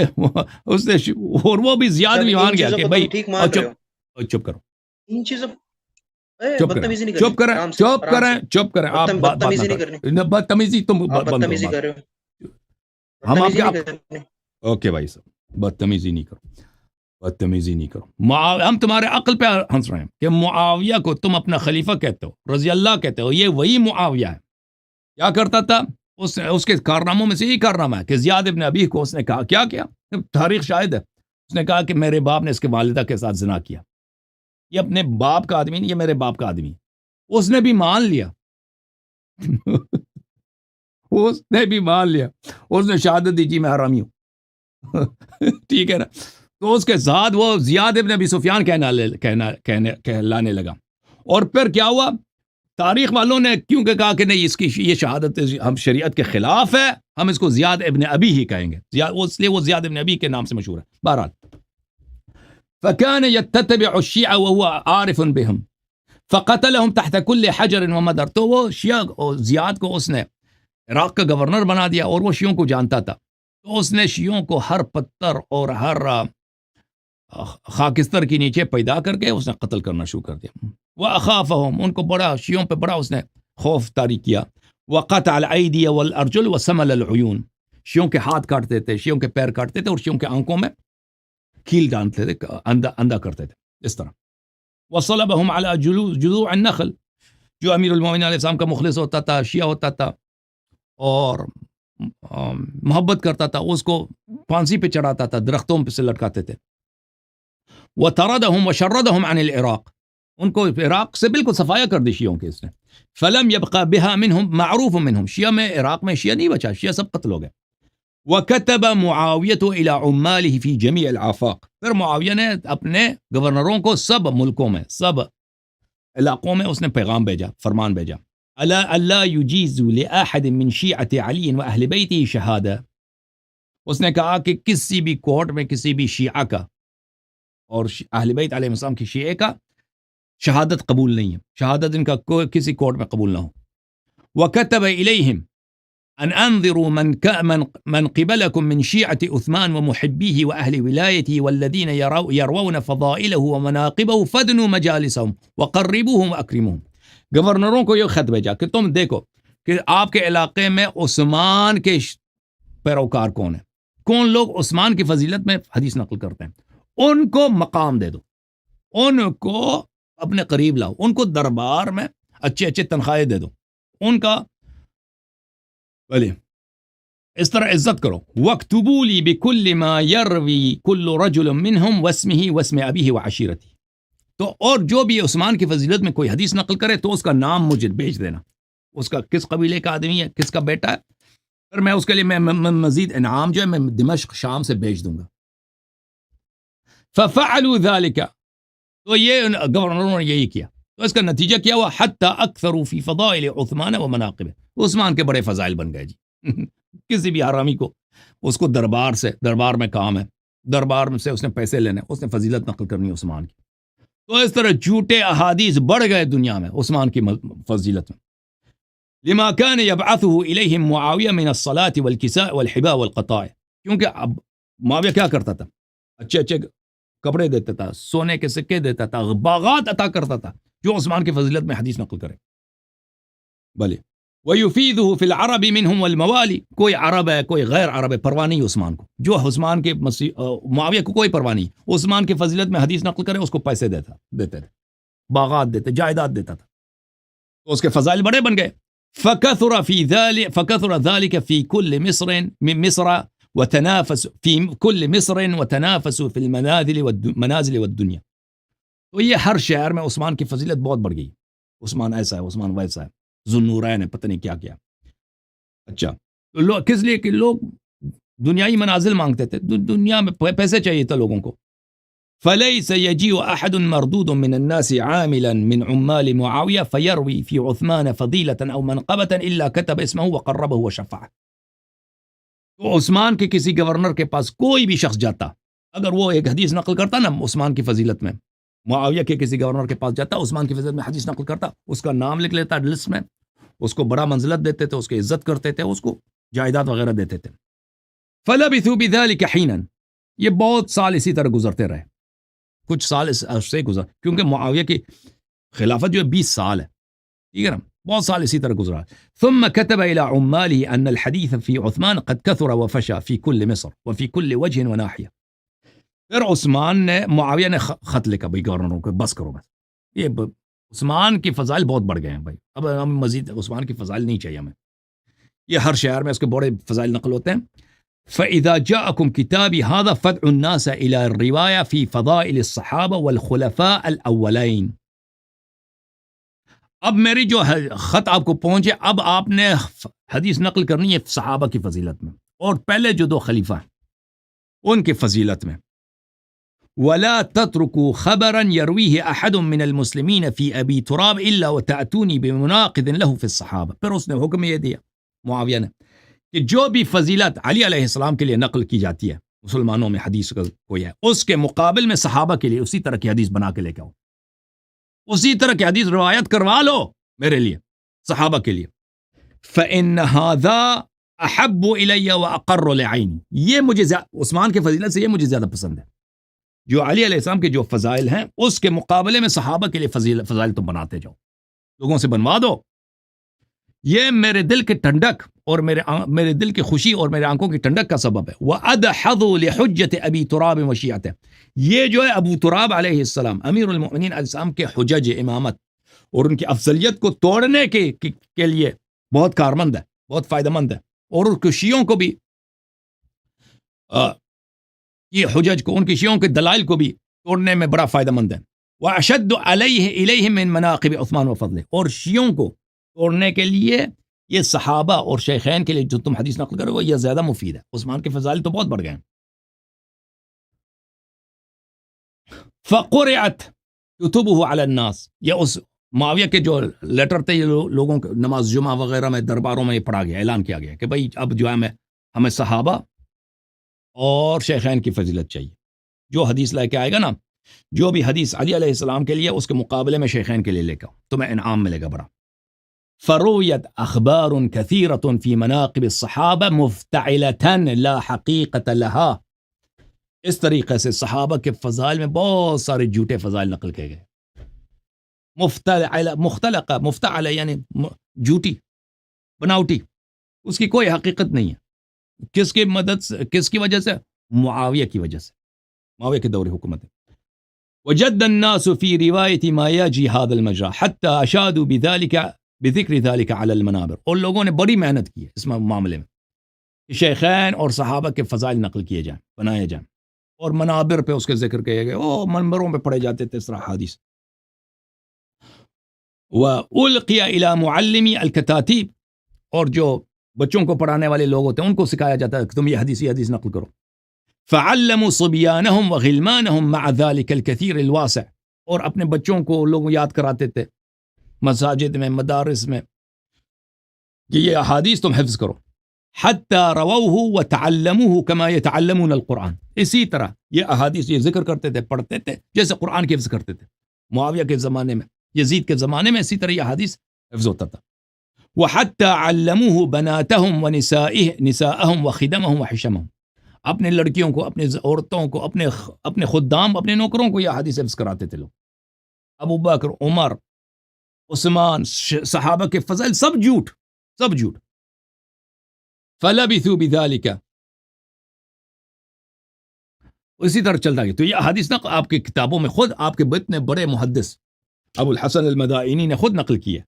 نے اور وہ بھی زیادہ بھی مان گیا کہ بھائی چپ کرو، ان چیزوں چپ کریں آپ بدتمیزی تم بدتمیزی کر رہے ہو، ہم آپ کے اوکے بھائی صاحب بدتمیزی نہیں کرو، ہم تمہارے عقل پہ ہنس رہے ہیں کہ معاویہ کو تم اپنا خلیفہ کہتے ہو، رضی اللہ کہتے ہو، یہ وہی معاویہ ہے۔ کیا کرتا تھا؟ اس کے کارناموں میں سے یہی کارنامہ ہے کہ زیاد ابن ابی کو اس نے کہا، کیا تاریخ شاہد ہے، اس نے کہا کہ میرے باپ نے اس کے والدہ کے ساتھ زنا کیا، یہ اپنے باپ کا آدمی نہیں، یہ میرے باپ کا آدمی، اس نے بھی مان لیا اس نے شہادت دی جی میں حرامی ہوں ٹھیک ہے نا، تو اس کے ساتھ وہ زیاد ابن ابی سفیان کہلانے لگا، اور پھر کیا ہوا، تاریخ والوں نے کیونکہ کہا کہ نہیں، اس کی یہ شہادت ہم شریعت کے خلاف ہے، ہم اس کو زیاد ابن ابی ہی کہیں گے، اس لیے وہ زیاد ابن ابی کے نام سے مشہور ہے۔ بہرحال فَكَانَ يَتَّبِعُ الشِّيعَ وَهُوَ عَارِفٌ بِهِمْ فَقَتَلَهُمْ تَحْتَ كُلِّ حَجَرٍ وَمَدَرٍ، تو وہ شیعہ زیاد کو اس نے عراق کا گورنر بنا دیا اور وہ شیعوں کو جانتا تھا، تو اس نے شیعوں کو ہر پتھر اور ہر خاکستر کے نیچے پیدا کر کے اس نے قتل کرنا شروع کر دیا۔ وَأَخَافَهُمْ، ان کو بڑا، شیعوں پہ بڑا اس نے خوف طاری کیا۔ وَقَطَعَ الْأَيْدِيَ وَالْأَرْجُلَ وَسَمَلَ الْعُيُونَ، شیعوں کے ہاتھ کاٹتے تھے، شیعوں کے پیر کاٹتے تھے اور شیعوں کے آنکھوں میں کیل ڈالتے تھے، اندھا کرتے تھے، اس طرح۔ وَصَلَبَهُمْ عَلَى جُذُوعِ النَّخْلِ، جو امیر المومنین علیہ السلام کا مخلص ہوتا تھا، شیعہ ہوتا تھا اور محبت کرتا تھا، اس کو پھانسی پہ چڑھاتا تھا، درختوں پہ سے لٹکاتے تھے۔ وَطَرَدَهُمْ وَشَرَّدَهُمْ عَنِ الْعِرَاقِ، ان کو عراق سے بالکل صفایا کر دی شیعوں کے اس نے۔ فَلَمْ يَبْقَ بِهَا مِنْهُمْ معروف منهم، شیعہ میں عراق میں شیعہ نہیں بچا، شیعہ سب قتل ہو گئے۔ وَكَتَبَ مُعَاوِيَةُ إِلَى عُمَّالِهِ فِي جَمِيعِ الْآفَاقِ، پھر معاویہ نے اپنے گورنروں کو سب ملکوں میں، سب علاقوں میں اس نے پیغام بھیجا، فرمان بھیجا، أَلَا أَلَّا يُجِيزُ لِأَحَدٍ مِّن شِيعَةِ عَلِيٍّ وَأَهْلِ بَيْتِهِ شَهَادَةً، اس نے کہا کہ کسی بھی کورٹ میں کسی بھی شیعہ کا اور اہل بیت علیہ السلام کی شیعہ کا شہادت قبول نہیں ہے، شہادت ان کا کسی کورٹ میں قبول نہ ہو۔ وَكَتَبَ إِلَيْهِمْ أَنْ أَنذِرُوا مَنْ قِبَلَكُمْ مِنْ شِيعَةِ عُثْمَانَ وَمُحِبِّيهِ وَأَهْلِ وِلَايَتِهِ وَالَّذِينَ يَرَوْنَ فَضَائِلَهُ وَمَنَاقِبَهُ فَادْنُوا مَجَالِسَهُمْ وَقَرِّبُوهُمْ وَأَكْرِمُوهُمْ، گورنروں کو یہ خط بھیجا کہ تم دیکھو کہ آپ کے علاقے میں عثمان کے پیروکار کون ہیں، کون لوگ عثمان کی فضیلت میں حدیث نقل کرتے ہیں، ان کو مقام دے دو، ان کو اپنے قریب لاؤ، ان کو دربار میں اچھے اچھے تنخواہیں دے دو، ان کا بھلے اس طرح عزت کرو. وَاكْتُبُوا لِي بِكُلِّ مَا يَرْوِي كُلُّ رَجُلٍ مِّنْهُمْ وَاسْمِهِ وَاسْمِ أَبِيهِ وَعَشِيرَتِهِ. تو اور جو بھی عثمان کی فضیلت میں کوئی حدیث نقل کرے تو اس کا نام مجھے بھیج دینا، اس کا کس قبیلے کا آدمی ہے، کس کا بیٹا ہے، پھر میں اس کے لیے میں مزید انعام جو ہے میں دمشق شام سے بھیج دوں گا. فَفَعَلُوا ذَلِكَ. تو یہ گورنروں نے یہی کیا. تو اس کا نتیجہ کیا ہوا؟ حتی اکثروا فی فضائل عثمان و مناقبہ. عثمان کے بڑے فضائل بن گئے جی. کسی بھی حرامی کو اس کو دربار میں کام ہے، دربار میں سے اس نے پیسے لینے، اس نے فضیلت نقل کرنی عثمان کی. تو اس طرح جھوٹے احادیث بڑھ گئے دنیا میں عثمان کی فضیلت میں. لما كان يبعثه الیہم معاویہ من الصلاة والکساء والحباء والقطاع. کیونکہ اب معاویہ کیا کرتا تھا؟ اچھے اچھے کپڑے دیتا تھا، سونے کے سکے دیتا تھا، باغات عطا کرتا تھا جو عثمان کی فضیلت میں حدیث نقل کرے. بھلے وَيُفِيدُهُ فِي الْعَرَبِ مِنْهُمْ وَالْمَوَالِ. کوئی عرب ہے کوئی غیر عرب ہے، پرواہ نہیں عثمان کو. جو عثمان کے معاویہ کو کوئی پرواہ نہیں، عثمان کی فضیلت میں حدیث نقل کرے اس کو پیسے دیتے تھے، باغات دیتے، جائیداد دیتا تھا. تو اس کے فضائل بڑے بن گئے. فَكَثُرَ ذَلِكَ فِي كُلِّ مِصْرٍ من مصر وتنافس في كل مصر وتنافسوا في المنازل والدنيا. تو یہ ہر شہر میں عثمان کی فضیلت بہت بڑھ گئی. عثمان ایسا ہے، عثمان ویسا ہے، ذوالنورین ہے، پتہ نہیں کیا کیا. اچھا تو کس لیے کہ لوگ دنیائی منازل مانگتے تھے، دنیا میں پیسے چاہیے تھا لوگوں کو. فليس يجيء أحد مردود من الناس عاملا من عمال معاوية فيروي في عثمان فضيلة أو منقبة إلا كتب اسمه وقربه وشفعه. تو عثمان کے کسی گورنر کے پاس کوئی بھی شخص جاتا، اگر وہ ایک حدیث نقل کرتا نا عثمان کی فضیلت میں، معاویہ کے کسی گورنر کے پاس جاتا، عثمان کی فضیلت میں حدیث نقل کرتا، اس کا نام لکھ لیتا لسٹ میں، اس کو بڑا منزلت دیتے تھے، اس کی عزت کرتے تھے، اس کو جائیداد وغیرہ دیتے تھے. فلبثوا بذلك حینا. یہ بہت سال اسی طرح گزرتے رہے، کچھ سال اس عرصے گزر، کیونکہ معاویہ کی خلافت جو ہے 20 سال ہے، ٹھیک ہے نا، بہت سال اسی طرح گزرا. ثم كتب الى عماله ان الحديث في عثمان قد كثر وفشى في كل مصر وفي كل وجه وناحيه. پھر عثمان نے معاویہ نے خط لکھا بھائی گورنروں کو، بس کرو، بس یہ عثمان کی فضائل بہت بڑھ گئے ہیں بھائی، اب ہم مزید عثمان کی فضائل نہیں چاہیے ہمیں، یہ ہر شہر میں اس کے بڑے فضائل نقل ہوتے ہیں. فإذا جاءكم كتابي هذا فادعوا الناس إلى الرواية في فضائل الصحابة والخلفاء الأولين. اب میری جو خط آپ کو پہنچے، اب آپ نے حدیث نقل کرنی ہے صحابہ کی فضیلت میں اور پہلے جو 2 خلیفہ ہیں ان کی فضیلت میں. ولا تتركوا خبرا يرويه احد من المسلمين في ابي تراب الا وتاتوني بمناقض له في الصحابه. پھر اس نے حکم یہ دیا معاویہ نے کہ جو بھی فضیلت علی علیہ السلام کے لیے نقل کی جاتی ہے مسلمانوں میں حدیث کوئی ہے، اس کے مقابل میں صحابہ کے لیے اسی طرح کی حدیث بنا کے لے کے آؤ، اسی طرح کی حدیث روایت کروا لو میرے لیے، صحابہ کے لیے. فإن هذا احب الی واقر لعینی. یہ مجھے عثمان کی فضیلت سے یہ مجھے زیادہ پسند ہے، جو علی علیہ السلام کے جو فضائل ہیں اس کے مقابلے میں صحابہ کے لیے فضائل تم بناتے جاؤ، لوگوں سے بنوا دو. یہ میرے دل کے ٹھنڈک اور میرے دل کی خوشی اور میرے آنکھوں کی ٹھنڈک کا سبب ہے. وَأَدْحَضُ لِحُجَّةِ أَبِي تُرَابٍ وَشِيعَتِهِ. یہ جو ہے ابو تراب علیہ السلام، امیر المؤمنین علیہ السلام کے حجج امامت اور ان کی افضلیت کو توڑنے کے لیے بہت کارمند ہے، بہت فائدہ مند ہے، اور ان کے شیعوں کو بھی یہ حجج کو، ان کی شیعوں کے دلائل کو بھی توڑنے میں بڑا فائدہ مند ہے. وَأَشَدُّ عَلَيْهِ إِلَيْهِمْ مِنْ مَنَاقِبِ عثمان وفضله. اور شیعوں کو توڑنے کے لیے یہ صحابہ اور شیخین کے لیے جو تم حدیث نقل کرو یہ زیادہ مفید ہے. عثمان کے فضائل تو بہت بڑھ گئے ہیں. فَقُرِعَتْ كُتُبُهُ عَلَى النَّاسِ. یہ اس معاویہ کے جو لیٹر تھے یہ لوگوں کے نماز جمعہ وغیرہ میں درباروں میں یہ پڑھا گیا، اعلان کیا گیا کہ بھائی اب جو ہے ہمیں صحابہ اور شیخین کی فضیلت چاہیے. جو حدیث لے کے آئے گا نا، جو بھی حدیث علی علیہ السلام کے لیے اس کے مقابلے میں شیخین کے لیے لے کر تمہیں انعام ملے گا بڑا. فرویت اخبار کثیرۃ فی مناقب الصحابہ مفتعلۃ لا حقیقت لها. اس طریقے سے صحابہ کے فضائل میں بہت سارے جھوٹے فضائل نقل کیے گئے. مفتعلہ یعنی جھوٹی، بناوٹی، اس کی کوئی حقیقت نہیں ہے. کس کی مدد سے، کس کی وجہ سے؟ معاویہ کی وجہ سے، معاویہ کے دور حکومت ہے. وجد الناس في رواية ما يجي هذا المجرى حتى أشادوا بذكر ذلك على المنابر. اور لوگوں نے بڑی محنت کی ہے اس معاملے میں، شیخین اور صحابہ کے فضائل نقل کیے جائیں، بنائے جائیں، اور منابر پہ اس کے ذکر کیے گئے، منبروں پہ پڑھے جاتے تھے اس طرح حدیث. وَأُلْقِيَ إِلَى مُعَلِّمِي الْكَتَاتِيبِ، اور جو بچوں کو پڑھانے والے لوگ ہوتے ہیں ان کو سکھایا جاتا ہے کہ تم یہ حدیث نقل کرو. فَعَلَّمُوا صِبْيَانَهُمْ وَغِلْمَانَهُمْ مَعَ ذَلِكَ الْكَثِيرِ الْوَاسِعِ، اور اپنے بچوں کو لوگ یاد کراتے تھے مساجد میں، مدارس میں، کہ یہ احادیث تم حفظ کرو. حَتَّى رَوَوْهُ وَتَعَلَّمُوهُ كَمَا يَتَعَلَّمُونَ الْقُرْآنَ، اسی طرح یہ احادیث یہ ذکر کرتے تھے، پڑھتے تھے جیسے قرآن کی حفظ کرتے تھے. معاویہ کے زمانے میں، یزید کے زمانے میں اسی طرح یہ حدیث حفظ ہوتا تھا. وَحَتَّى عَلَّمُوهُ بَنَاتَهُمْ وَنِسَاءَهُمْ وَخِدَمَهُمْ وَحِشَمَهُمْ، اپنے لڑکیوں کو، اپنے عورتوں کو، اپنے خدام، اپنے نوکروں کو یہ حدیث حفظ کراتے تھے لوگ. ابو بکر، عمر، عثمان، صحابہ کے فضائل سب جھوٹ. فَلَبِثُوا بِذَلِكَ، اسی طرح چلتا گیا. تو یہ حدیث نقل آپ کی کتابوں میں خود آپ کے اتنے بڑے محدث ابو الحسن المدائنی نے خود نقل کیا.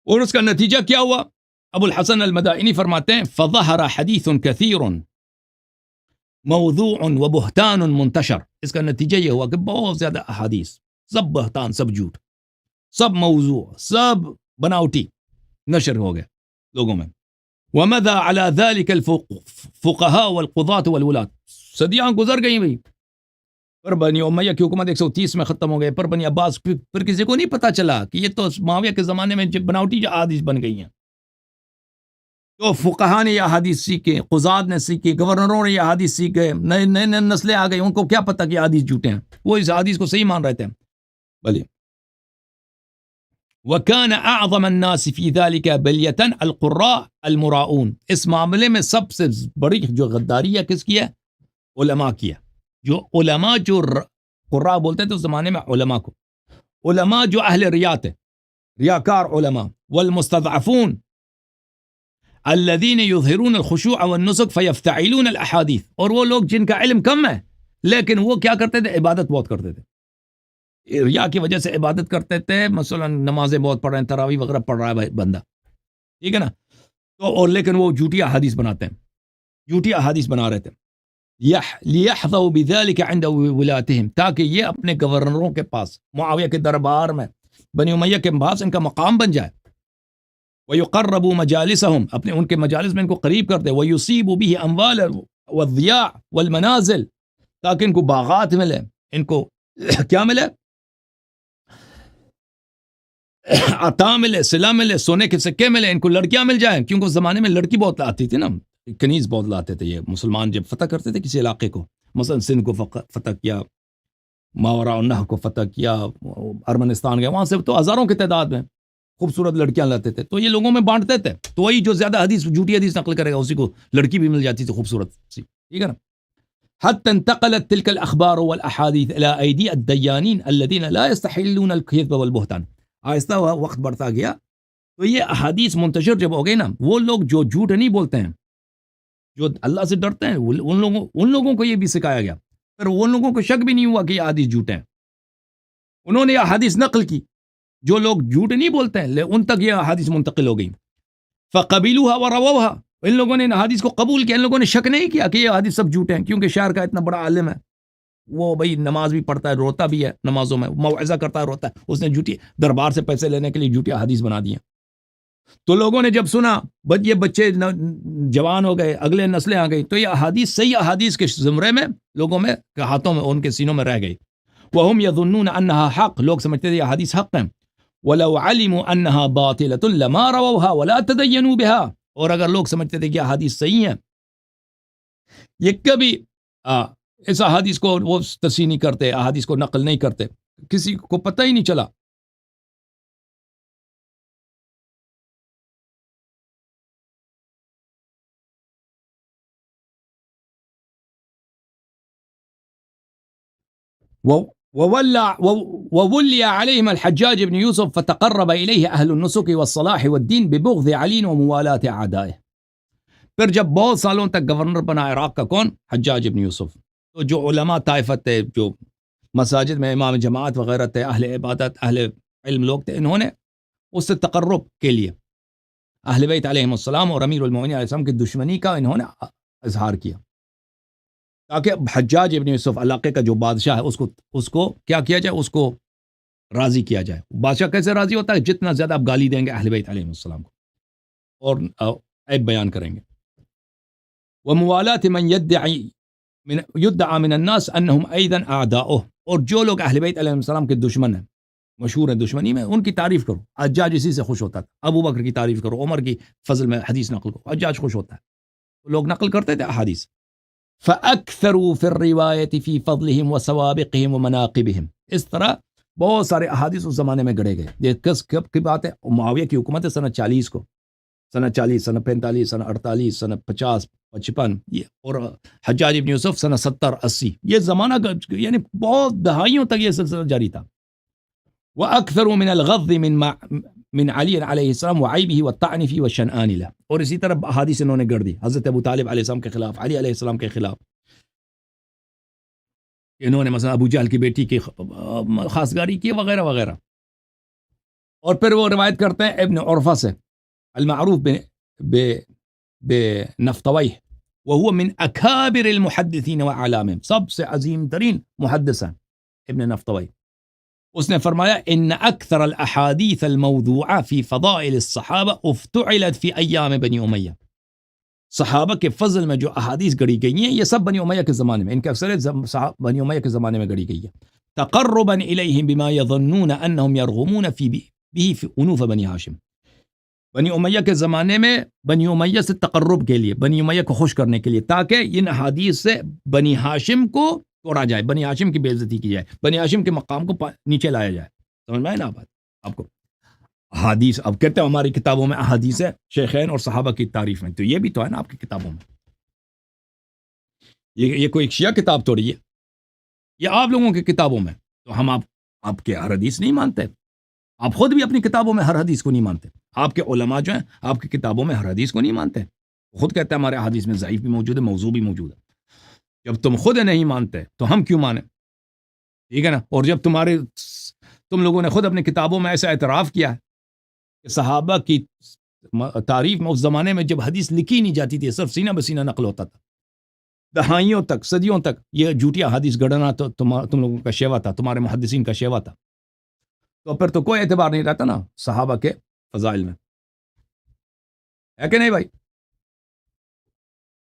اور اس کا نتیجہ کیا ہوا؟ ابو الحسن المدائنی فرماتے ہیں فظہر حدیث کثیر موضوع وبہتان منتشر. اس کا نتیجہ یہ ہوا کہ بہت زیادہ احادیث، سب بہتان، سب جھوٹ، سب موضوع، سب بناوٹی نشر ہو گئے لوگوں میں. ومضى على ذلك الفقهاء والقضاة والولاة، صدیاں گزر گئی بھائی، پر بنی امیہ کی حکومت 130 میں ختم ہو گئے، پر بنی عباس، پھر کسی کو نہیں پتا چلا کہ یہ تو معاویہ کے زمانے میں بناوٹی جو احادیث بن گئی ہیں. تو فقہاء نے یہ احادیث سیکھے، قضات نے سیکھے، گورنروں نے یہ احادیث سیکھے، نئے نسلیں آ گئی، ان کو کیا پتا کہ احادیث جھوٹے ہیں، وہ اس حدیث کو صحیح مان رہے تھے. بھلے وَكَانَ أَعْظَمَ النَّاسِ فِي ذَلِكَ بَلْيَةً الْقُرَّاءُ الْمُرَاؤُونَ. اس معاملے میں سب سے بڑی جو غداری ہے کس کی ہے؟ علماء کی ہے. جو علماء، جو قراء بولتے تھے اس زمانے میں علماء کو، علماء جو اہل ریات ہے، ریاکار علماء. والمستضعفون الذين يظهرون الخشوع والنسك فيفتعلون الاحاديث، اور وہ لوگ جن کا علم کم ہے لیکن وہ کیا کرتے تھے؟ عبادت بہت کرتے تھے، ریا کی وجہ سے عبادت کرتے تھے. مثلا نمازیں بہت پڑھ رہے ہیں، تراویح وغیرہ پڑھ رہا ہے بندہ، ٹھیک ہے نا، تو اور لیکن وہ جھوٹی احادیث بناتے ہیں، جھوٹی احادیث بنا رہے تھے. لِيَحْظَوْا بِذَلِكَ عِنْدَ وِلَاتِهِمْ، تاکہ یہ اپنے گورنروں کے پاس، معاویہ کے دربار میں، بنی امیہ کے پاس ان کا مقام بن جائے. وَيُقَرَّبُوا مَجَالِسَهُمْ، اپنے ان کے مجالس میں ان کو قریب کر دے. وَيُصِيبُوا بِهِ أَمْوَالًا وَالضِّيَاعَ وَالْمَنَازِلِ، تاکہ ان کو باغات ملے، ان کو کیا ملے؟ عطا ملے، صلہ ملے، سونے کے سکے ملے، ان کو لڑکیاں مل جائیں، کیونکہ اس زمانے میں لڑکی بہت آتی تھی نا، کنیز بہت لاتے تھے. یہ مسلمان جب فتح کرتے تھے کسی علاقے کو، مثلا سندھ کو فتح کیا، ماوراء النہر کو فتح کیا، ارمنستان گئے، وہاں سے تو ہزاروں کی تعداد میں خوبصورت لڑکیاں لاتے تھے، تو یہ لوگوں میں بانٹتے تھے. تو وہی جو زیادہ حدیث، جھوٹی حدیث نقل کرے گا اسی کو لڑکی بھی مل جاتی تھی خوبصورت سی، ٹھیک ہے نا. حتى انتقلت تلك الأخبار والأحاديث إلى أيدي الديانين الذين لا يستحلون الكذب والبهتان. آہستہ وقت بڑھتا گیا تو یہ احادیث منتشر جب ہو گئی نا، وہ لوگ جو جھوٹ نہیں بولتے ہیں، جو اللہ سے ڈرتے ہیں، ان لوگوں کو یہ بھی سکھایا گیا. پھر ان لوگوں کو شک بھی نہیں ہوا کہ یہ احادیث جھوٹ ہیں، انہوں نے یہ احادیث نقل کی. جو لوگ جھوٹ نہیں بولتے ہیں ان تک یہ احادیث منتقل ہو گئی. فقبلوها ورووها، ان لوگوں نے حدیث کو قبول کیا، ان لوگوں نے شک نہیں کیا کہ یہ حدیث سب جھوٹے ہیں، کیونکہ شہر کا اتنا بڑا عالم ہے، وہ بھائی نماز بھی پڑھتا ہے، روتا بھی ہے نمازوں میں، موعظہ کرتا ہے، روتا ہے، اس نے جھوٹی دربار سے پیسے لینے کے لیے جھوٹی حدیث بنا دی ہیں. تو لوگوں نے جب سنا، یہ بچے جوان ہو گئے، اگلے نسلیں آ گئی، تو یہ احادیث صحیح احادیث کے زمرے میں لوگوں میں ہاتھوں میں، ان کے سینوں میں رہ گئی. وهم يظنون انها حق، لوگ سمجھتے تھے یہ حدیث حق ہیں. ولو علموا انها باطلة لما رووها ولا تدينوا بها، اور اگر لوگ سمجھتے تھے کہ یہ حدیث صحیح ہیں، یہ کبھی اس احادیث کو وہ تصحیح نہیں کرتے، احادیث کو نقل نہیں کرتے، کسی کو پتہ ہی نہیں چلا. وولي عليهم الحجاج بن يوسف فتقرب إليه أهل النسك والصلاح والدين ببغض علي وموالاة أعدائه. پھر جب بہت سالوں تک گورنر بنا عراق کا کون؟ حجاج ابن یوسف، تو جو علماء طائفت تھے، جو مساجد میں امام جماعت وغیرہ تھے، اہل عبادت، اہل علم لوگ تھے، انہوں نے اس سے تقرب کے لیے اہل بیت علیہم السلام اور امیر المومنین علیہ السلام کی دشمنی کا انہوں نے اظہار کیا، تاکہ حجاج ابن یوسف علاقے کا جو بادشاہ ہے اس کو کیا کیا جائے، اس کو راضی کیا جائے۔ بادشاہ کیسے راضی ہوتا ہے؟ جتنا زیادہ آپ گالی دیں گے اہل بیت علیہم السلام کو اور عیب بیان کریں گے۔ وموالات من يدعي من الناس انهم ايضا اعداؤه، اور جو لوگ اہل بیت علیہ السلام کے دشمن ہیں، مشہور ہیں دشمنی میں، ان کی تعریف کرو۔ حجاج اسی سے خوش ہوتا تھا، ابو بکر کی تعریف کرو، عمر کی فضل میں حدیث نقل کرو، حجاج خوش ہوتا ہے، لوگ نقل کرتے تھے احادیث۔ فاکثروا فی الروایت فی فضلهم وسوابقهم ومناقبهم، اس طرح بہت سارے احادیث اس زمانے میں گڑے گئے۔ یہ کب کی بات ہے؟ معاویہ کی حکومت ہے سنہ 40 کو، سنہ 40، سنہ 45، سنہ 48، سنہ 50، 55، اور حجاج ابن یوسف سنہ 70، 80، یہ زمانہ یعنی بہت دہائیوں تک یہ سلسلہ جاری تھا۔ وَأَكْثَرُ مِنَ الْغَضِّ من علی علیہ السلام وعیبہ والطعن فی والشنآن لہ، اور اسی طرح احادیث انہوں نے گڑ دی حضرت ابو طالب علیہ السلام کے خلاف، علی علیہ السلام کے خلاف۔ انہوں نے مثلا ابو جہل کی بیٹی کی خاصگاری کی وغیرہ وغیرہ۔ اور پھر وہ روایت کرتے ہیں ابن عرفہ سے، المعروف بنفطویہ، وهو من اکابر المحدثین واعلامهم، سب سے عظیم ترین محدث ہیں ابن نفطوی۔ اس نے فرمایا ان اکثر الاحادیث الموضوعہ فی فضائل الصحابہ افتعلت فی ایام بنی امیہ، صحابہ کے فضل میں جو احادیث گڑی گئی ہیں یہ سب بنی امیہ کے زمانے میں، ان کے اکثریت بنی امیہ کے زمانے میں گڑی گئی ہے، تقربا الیہم بما یظنون انہم یرغمون فی به فی انوف بنی ہاشم، بنی امیہ کے زمانے میں بنی امیہ سے تقرب کے لیے، بنی امیہ کو خوش کرنے کے لیے، تاکہ ان احادیث سے بنی ہاشم کو توڑا جائے، بنی ہاشم کی بے عزتی کی جائے، بنی ہاشم کے مقام کو نیچے لایا جائے۔ سمجھ میں آئے نا بات آپ کو؟ احادیث اب کہتے ہیں ہماری کتابوں میں احادیث ہے شیخین اور صحابہ کی تعریف میں، تو یہ بھی تو ہے نا آپ کی کتابوں میں، یہ کوئی شیعہ کتاب توڑی ہے، یہ آپ لوگوں کی کتابوں میں، تو ہم آپ کے ہر حدیث نہیں مانتے، آپ خود بھی اپنی کتابوں میں ہر حدیث کو نہیں مانتے، آپ کے علماء جو ہیں آپ کی کتابوں میں ہر حدیث کو نہیں مانتے، خود کہتے ہیں ہمارے حدیث میں ضعیف بھی موجود ہے، موضوع بھی موجود ہے۔ جب تم خود نہیں مانتے تو ہم کیوں مانیں؟ ٹھیک ہے نا؟ اور جب تم لوگوں نے خود اپنی کتابوں میں ایسا اعتراف کیا ہے کہ صحابہ کی تعریف میں اس زمانے میں جب حدیث لکھی نہیں جاتی تھی، صرف سینہ بسینہ نقل ہوتا تھا، دہائیوں تک، صدیوں تک یہ جھوٹیا حدیث گڑنا تو تم لوگوں کا شیوا تھا، تمہارے محدثین کا شیوا تھا، تو پھر تو کوئی اعتبار نہیں رہتا نا صحابہ کے فضائل میں، ہے کہ نہیں بھائی؟